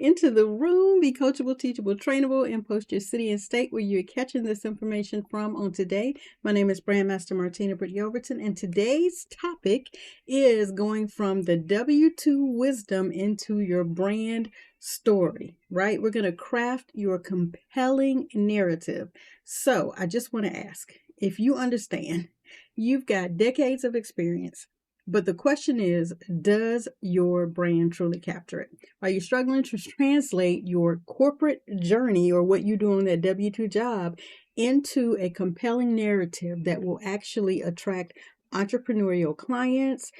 into the room. Be coachable, teachable, trainable, and post your city and state where you're catching this information from on today. My name is BrandMaster Martina Britt Yelverton, and today's topic is going from the W-2 wisdom into your brand story, right? We're going to craft your compelling narrative. So I just want to ask, if you understand, you've got decades of experience, but the question is, does your brand truly capture it? Are you struggling to translate your corporate journey or what you do on that W-2 job into a compelling narrative that will actually attract entrepreneurial clients,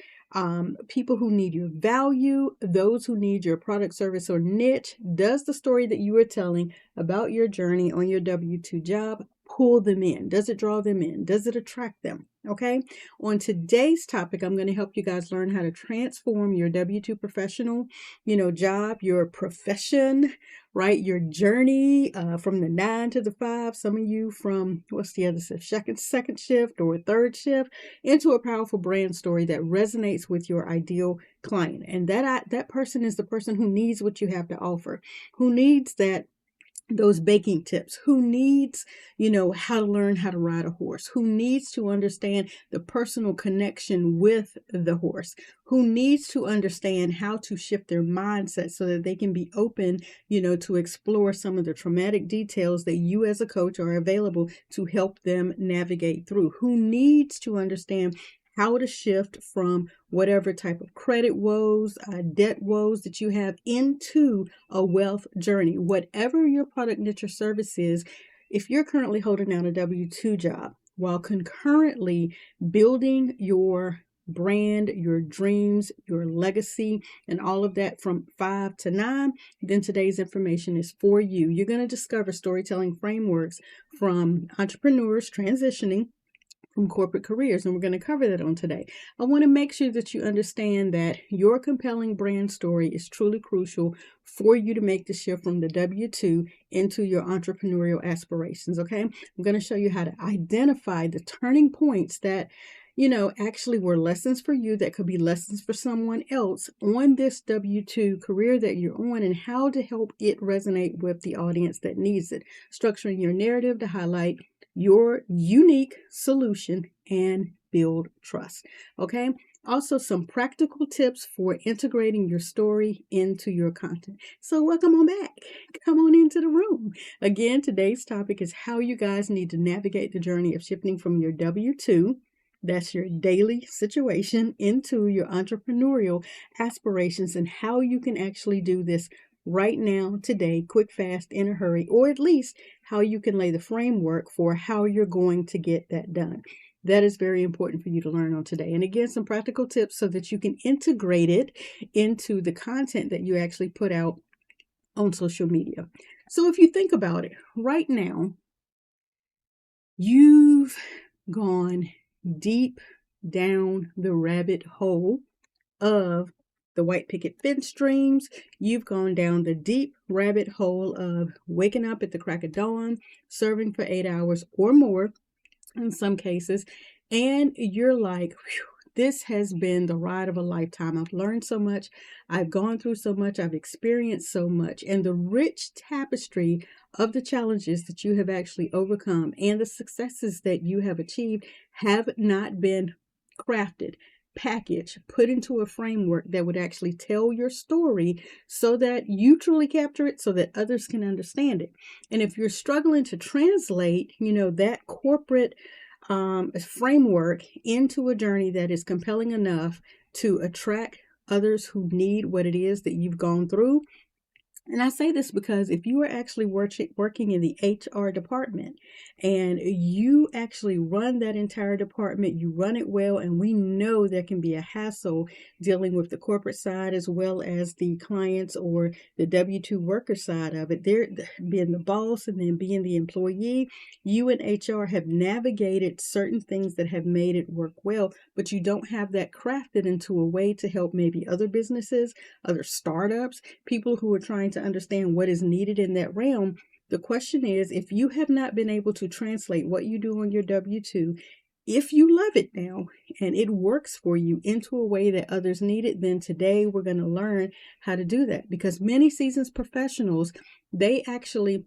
people who need your value, those who need your product, service, or niche? Does the story that you are telling about your journey on your W-2 job pull them in? Does it draw them in? Does it attract them? Okay. On today's topic, I'm going to help you guys learn how to transform your W-2 professional, job, your profession, right? Your journey from the 9 to the 5. Some of you from, what's the other shift? Second shift or third shift, into a powerful brand story that resonates with your ideal client. And that person is the person who needs what you have to offer, who needs those baking tips, who needs, how to learn how to ride a horse, who needs to understand the personal connection with the horse, who needs to understand how to shift their mindset so that they can be open, to explore some of the traumatic details that you as a coach are available to help them navigate through, who needs to understand how to shift from whatever type of credit woes, debt woes that you have into a wealth journey. Whatever your product, niche, or service is, if you're currently holding down a W-2 job while concurrently building your brand, your dreams, your legacy, and all of that from 5 to 9, then today's information is for you. You're going to discover storytelling frameworks from entrepreneurs transitioning from corporate careers, and we're going to cover that on today. I want to make sure that you understand that your compelling brand story is truly crucial for you to make the shift from the W-2 into your entrepreneurial aspirations, okay? I'm going to show you how to identify the turning points that actually were lessons for you that could be lessons for someone else on this W-2 career that you're on, and how to help it resonate with the audience that needs it. Structuring your narrative to highlight your unique solution and build trust. Okay. Also, some practical tips for integrating your story into your content. So welcome on back. Come on into the room. Again, today's topic is how you guys need to navigate the journey of shifting from your W-2, that's your daily situation, into your entrepreneurial aspirations, and how you can actually do this right now, today, quick, fast, in a hurry, or at least how you can lay the framework for how you're going to get that done. That is very important for you to learn on today. And again, some practical tips so that you can integrate it into the content that you actually put out on social media. So if you think about it, right now, you've gone deep down the rabbit hole of the white picket fence dreams. You've gone down the deep rabbit hole of waking up at the crack of dawn, serving for 8 hours or more in some cases, and you're like, this has been the ride of a lifetime. I've learned so much. I've gone through so much. I've experienced so much. And the rich tapestry of the challenges that you have actually overcome and the successes that you have achieved have not been crafted, packaged, put into a framework that would actually tell your story so that you truly capture it, so that others can understand it. And if you're struggling to translate, that corporate framework into a journey that is compelling enough to attract others who need what it is that you've gone through. And I say this because if you are actually working in the HR department and you actually run that entire department, you run it well, and we know there can be a hassle dealing with the corporate side as well as the clients or the W-2 worker side of it. They're being the boss and then being the employee. You and HR have navigated certain things that have made it work well, but you don't have that crafted into a way to help maybe other businesses, other startups, people who are trying to understand what is needed in that realm. The question is, if you have not been able to translate what you do on your W-2 If you love it now and it works for you into a way that others need it, then today we're going to learn how to do that, because many seasoned professionals, they actually,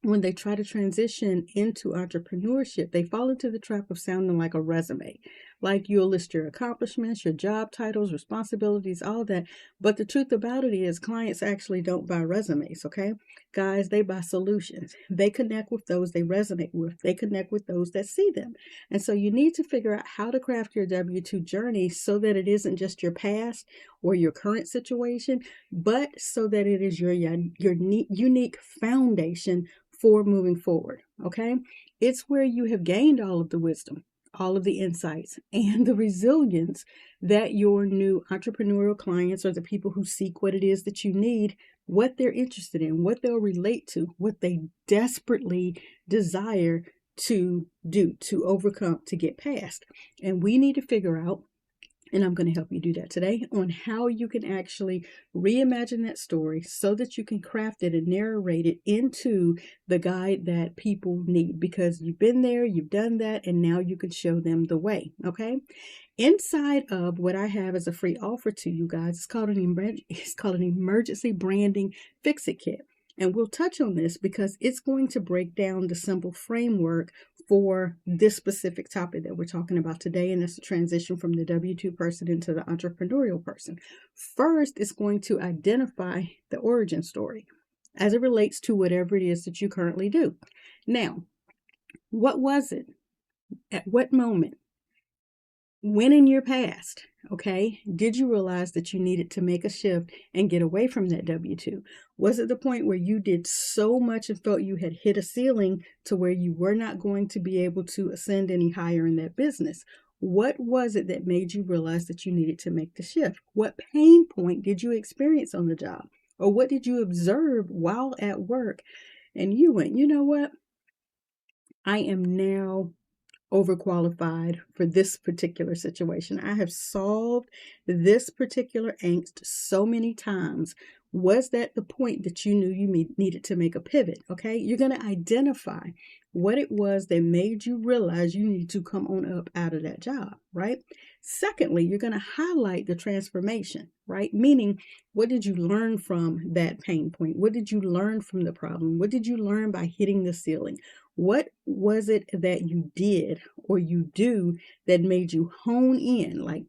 when they try to transition into entrepreneurship, they fall into the trap of sounding like a resume. Like, you'll list your accomplishments, your job titles, responsibilities, all that. But the truth about it is, clients actually don't buy resumes, okay? Guys, they buy solutions. They connect with those they resonate with. They connect with those that see them. And so you need to figure out how to craft your W-2 journey so that it isn't just your past or your current situation, but so that it is your unique foundation for moving forward. Okay. It's where you have gained all of the wisdom, all of the insights, and the resilience that your new entrepreneurial clients, or the people who seek what it is that you need, what they're interested in, what they'll relate to, what they desperately desire to do, to overcome, to get past. And we need to figure out, and I'm going to help you do that today, on how you can actually reimagine that story so that you can craft it and narrate it into the guide that people need, because you've been there, you've done that, and now you can show them the way. Okay. Inside of what I have as a free offer to you guys, it's called an emergency branding fix-it kit. And we'll touch on this because it's going to break down the simple framework for this specific topic that we're talking about today. And that's the transition from the W-2 person into the entrepreneurial person. First, it's going to identify the origin story as it relates to whatever it is that you currently do. Now, what was it? At what moment? When in your past, okay, did you realize that you needed to make a shift and get away from that W-2? Was it the point where you did so much and felt you had hit a ceiling to where you were not going to be able to ascend any higher in that business? What was it that made you realize that you needed to make the shift? What pain point did you experience on the job? Or what did you observe while at work? And you went, you know what? I am now overqualified for this particular situation. I have solved this particular angst so many times. Was that the point that you knew you needed to make a pivot? Okay, you're going to identify what it was that made you realize you need to come on up out of that job, right? Secondly, you're going to highlight the transformation, right? Meaning, what did you learn from that pain point? What did you learn from the problem? What did you learn by hitting the ceiling? What was it that you did or you do that made you hone in? Like,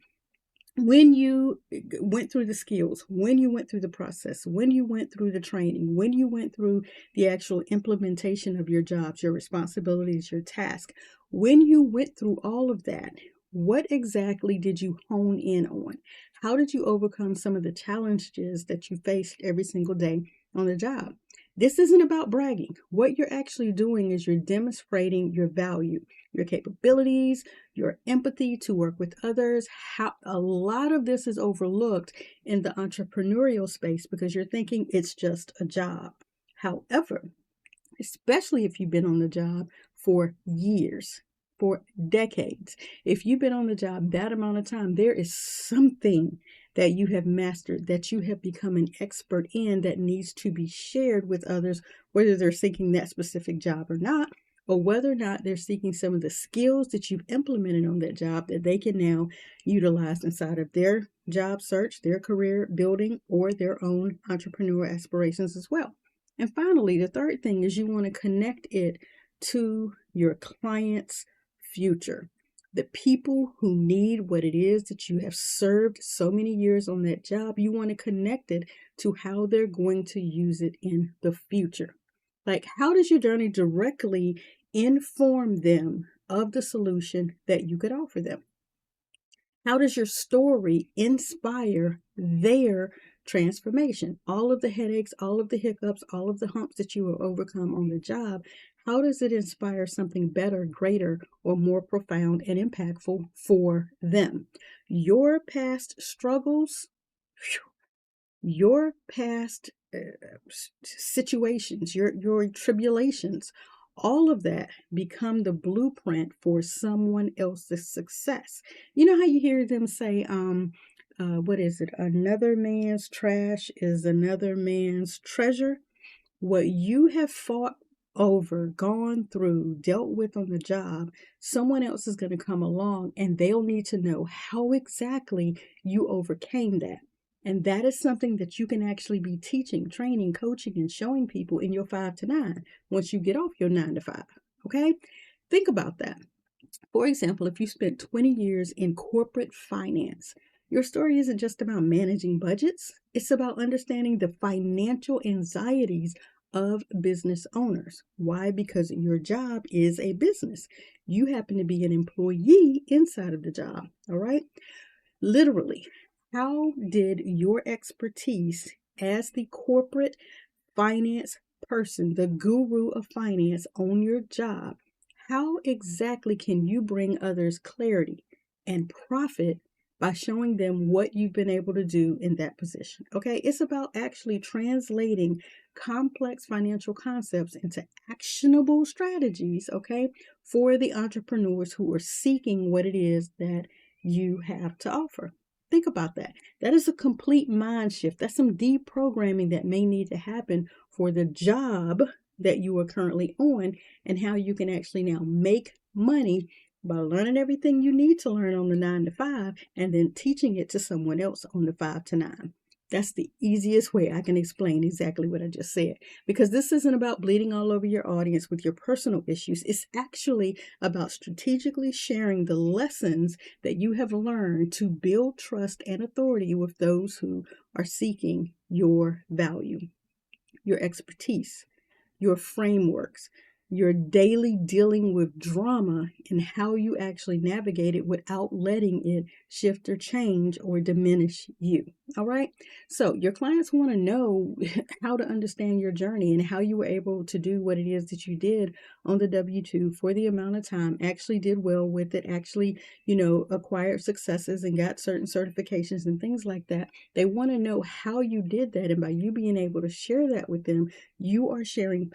when you went through the skills, when you went through the process, when you went through the training, when you went through the actual implementation of your jobs, your responsibilities, your task, when you went through all of that, what exactly did you hone in on? How did you overcome some of the challenges that you faced every single day on the job? This isn't about bragging. What you're actually doing is you're demonstrating your value, your capabilities, your empathy to work with others. How a lot of this is overlooked in the entrepreneurial space because you're thinking it's just a job. However, especially if you've been on the job for years, for decades, if you've been on the job that amount of time, there is something that you have mastered, that you have become an expert in, that needs to be shared with others, whether they're seeking that specific job or not, or whether or not they're seeking some of the skills that you've implemented on that job that they can now utilize inside of their job search, their career building, or their own entrepreneur aspirations as well. And finally, the third thing is you want to connect it to your client's future. The people who need what it is that you have served so many years on that job, you want to connect it to how they're going to use it in the future. Like, how does your journey directly inform them of the solution that you could offer them? How does your story inspire their transformation? All of the headaches, all of the hiccups, all of the humps that you will overcome on the job, how does it inspire something better, greater, or more profound and impactful for them? Your past struggles, your past situations, your tribulations, all of that become the blueprint for someone else's success. You know how you hear them say, what is it? Another man's trash is another man's treasure. What you have fought over, gone through, dealt with on the job, someone else is going to come along and they'll need to know how exactly you overcame that. And that is something that you can actually be teaching, training, coaching, and showing people in your 5 to 9 once you get off your 9 to 5. Okay? Think about that. For example, if you spent 20 years in corporate finance, your story isn't just about managing budgets, it's about understanding the financial anxieties of business owners. Why? Because your job is a business. You happen to be an employee inside of the job, all right? Literally, how did your expertise as the corporate finance person, the guru of finance on your job, how exactly can you bring others clarity and profit by showing them what you've been able to do in that position? Okay, it's about actually translating complex financial concepts into actionable strategies, okay, for the entrepreneurs who are seeking what it is that you have to offer. Think about that. That is a complete mind shift. That's some deprogramming that may need to happen for the job that you are currently on, and how you can actually now make money by learning everything you need to learn on the 9 to 5 and then teaching it to someone else on the 5 to 9. That's the easiest way I can explain exactly what I just said, because this isn't about bleeding all over your audience with your personal issues. It's actually about strategically sharing the lessons that you have learned to build trust and authority with those who are seeking your value, your expertise, your frameworks, your daily dealing with drama, and how you actually navigate it without letting it shift or change or diminish you. All right. So your clients want to know how to understand your journey and how you were able to do what it is that you did on the W-2 for the amount of time, actually did well with it, actually, acquired successes and got certain certifications and things like that. They want to know how you did that. And by you being able to share that with them, you are sharing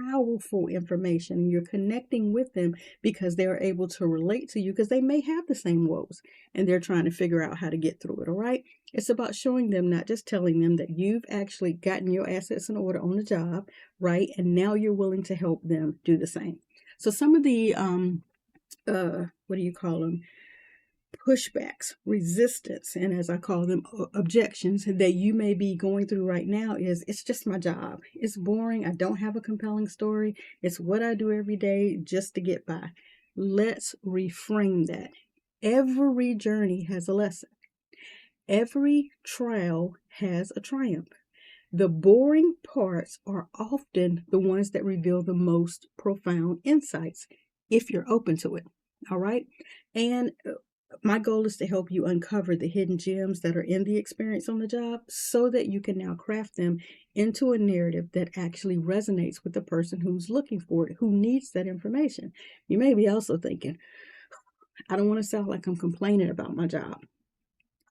powerful information, and you're connecting with them because they're able to relate to you, because they may have the same woes and they're trying to figure out how to get through it. All right. It's about showing them, not just telling them, that you've actually gotten your assets in order on the job, right? And now you're willing to help them do the same. So some of the what do you call them? Pushbacks, resistance, and as I call them, objections that you may be going through right now is, it's just my job. It's boring. I don't have a compelling story. It's what I do every day just to get by. Let's reframe that. Every journey has a lesson. Every trial has a triumph. The boring parts are often the ones that reveal the most profound insights if you're open to it. All right. And my goal is to help you uncover the hidden gems that are in the experience on the job, so that you can now craft them into a narrative that actually resonates with the person who's looking for it, who needs that information. You may be also thinking, I don't want to sound like I'm complaining about my job.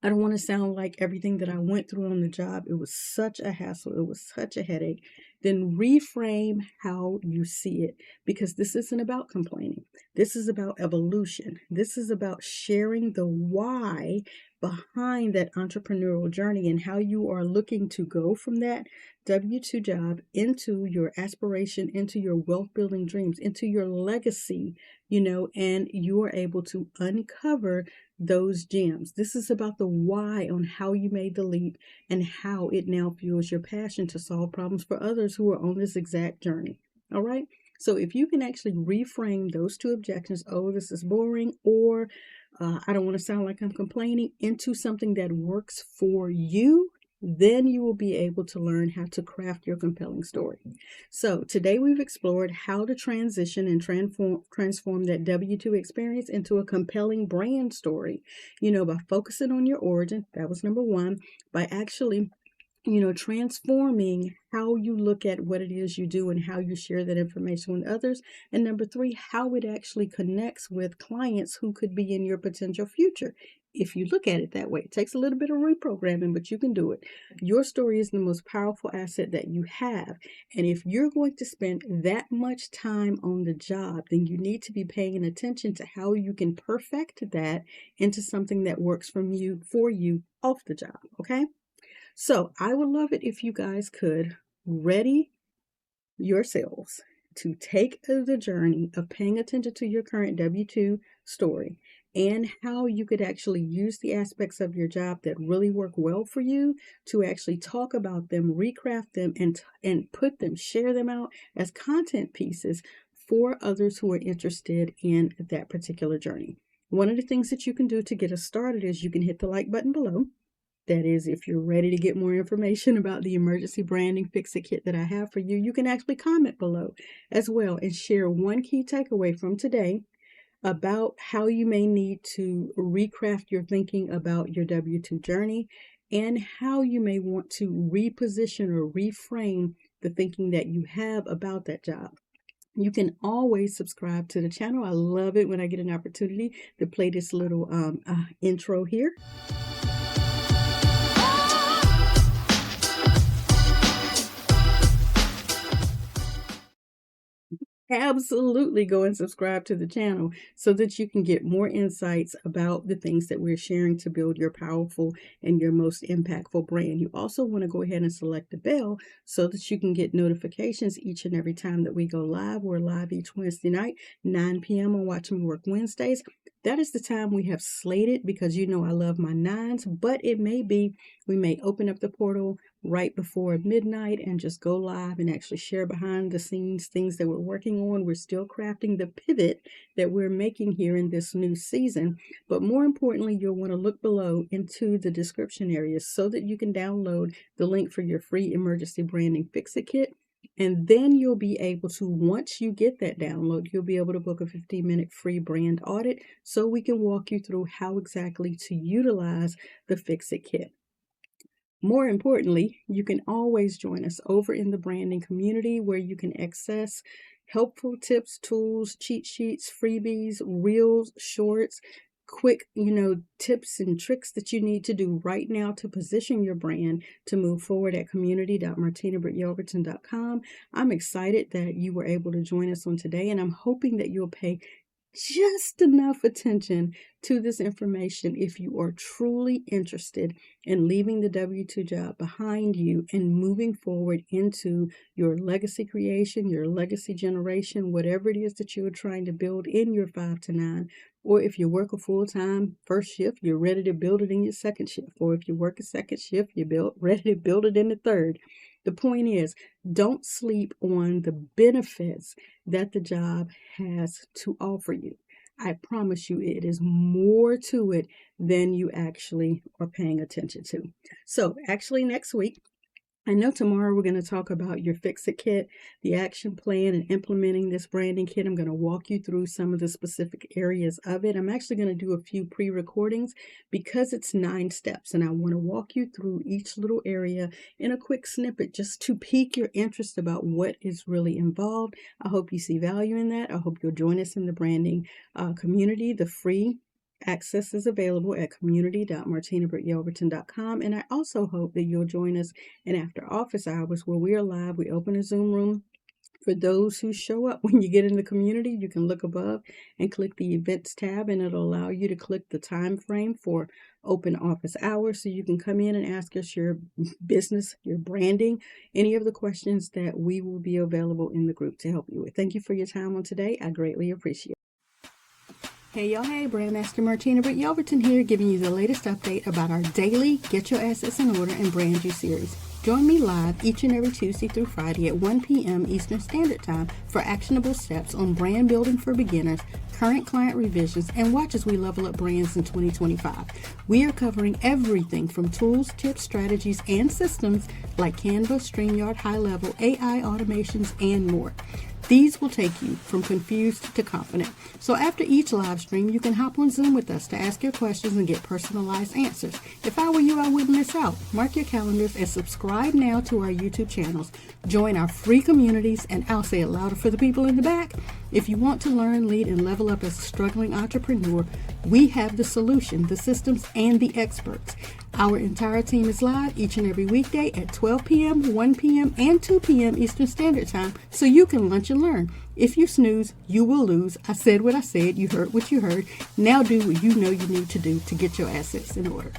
I don't want to sound like everything that I went through on the job, it was such a hassle, it was such a headache. Then reframe how you see it, because this isn't about complaining. This is about evolution. This is about sharing the why behind that entrepreneurial journey and how you are looking to go from that W-2 job into your aspiration, into your wealth building dreams, into your legacy, and you are able to uncover those gems. This is about the why on how you made the leap and how it now fuels your passion to solve problems for others who are on this exact journey. All right. So if you can actually reframe those two objections, oh, this is boring, or I don't want to sound like I'm complaining, into something that works for you, then you will be able to learn how to craft your compelling story. So today we've explored how to transition and transform that W-2 experience into a compelling brand story, by focusing on your origin. That was number one. By actually transforming how you look at what it is you do and how you share that information with others. And number three, how it actually connects with clients who could be in your potential future. If you look at it that way, it takes a little bit of reprogramming, but you can do it. Your story is the most powerful asset that you have. And if you're going to spend that much time on the job, then you need to be paying attention to how you can perfect that into something that works for you off the job. Okay. So I would love it if you guys could ready yourselves to take the journey of paying attention to your current W-2 story and how you could actually use the aspects of your job that really work well for you to actually talk about them, recraft them, and put them, share them out as content pieces for others who are interested in that particular journey. One of the things that you can do to get us started is you can hit the like button below. That is, if you're ready to get more information about the emergency branding fix-it kit that I have for you, you can actually comment below as well and share one key takeaway from today about how you may need to recraft your thinking about your W-2 journey and how you may want to reposition or reframe the thinking that you have about that job. You can always subscribe to the channel. I love it when I get an opportunity to play this little intro here. Absolutely go and subscribe to the channel so that you can get more insights about the things that we're sharing to build your powerful and your most impactful brand. You also want to go ahead and select the bell so that you can get notifications each and every time that we go live. We're live each Wednesday night, 9 p.m. on Watch Me Work Wednesdays. That is the time we have slated because you know I love my 9s, but it may be we may open up the portal right before midnight and just go live and actually share behind the scenes things that we're working on. We're still crafting the pivot that we're making here in this new season. But more importantly, you'll want to look below into the description areas so that you can download the link for your free emergency branding fix-it kit. And then you'll be able to, once you get that download, you'll be able to book a 15-minute free brand audit so we can walk you through how exactly to utilize the fix-it kit. More importantly, you can always join us over in the branding community where you can access helpful tips, tools, cheat sheets, freebies, reels, shorts, quick, tips and tricks that you need to do right now to position your brand to move forward at community.martinabrityelverton.com. I'm excited that you were able to join us on today, and I'm hoping that you'll pay just enough attention to this information if you are truly interested in leaving the W-2 job behind you and moving forward into your legacy creation, your legacy generation, whatever it is that you are trying to build in your 5 to 9. Or if you work a full-time first shift, you're ready to build it in your second shift. Or if you work a second shift, you're ready to build it in the third. The point is, don't sleep on the benefits that the job has to offer you. I promise you it is more to it than you actually are paying attention to. So actually next week, I know tomorrow we're going to talk about your fix-it kit, the action plan, and implementing this branding kit. I'm going to walk you through some of the specific areas of it. I'm actually going to do a few pre-recordings because it's 9 steps, and I want to walk you through each little area in a quick snippet just to pique your interest about what is really involved. I hope you see value in that. I hope you'll join us in the branding community. The free access is available at community.martinabrityelverton.com, and I also hope that you'll join us in after office hours where we are live. We open a Zoom room for those who show up. When you get in the community, you can look above and click the events tab, and it'll allow you to click the time frame for open office hours so you can come in and ask us your business, your branding, any of the questions that we will be available in the group to help you with. Thank you for your time on today. I greatly appreciate it. Hey y'all, hey, BrandMaster Martina Britt Yelverton here, giving you the latest update about our daily Get Your Assets in Order and Brand You series. Join me live each and every Tuesday through Friday at 1 p.m. Eastern Standard Time for actionable steps on brand building for beginners, current client revisions, and watch as we level up brands in 2025. We are covering everything from tools, tips, strategies, and systems like Canva, StreamYard, High Level, AI automations, and more. These will take you from confused to confident. So after each live stream, you can hop on Zoom with us to ask your questions and get personalized answers. If I were you, I wouldn't miss out. Mark your calendars and subscribe now to our YouTube channels. Join our free communities, and I'll say it louder for the people in the back. If you want to learn, lead, and level up as a struggling entrepreneur, we have the solution, the systems, and the experts. Our entire team is live each and every weekday at 12 p.m., 1 p.m., and 2 p.m. Eastern Standard Time, so you can lunch and learn. If you snooze, you will lose. I said what I said. You heard what you heard. Now do what you know you need to do to get your assets in order.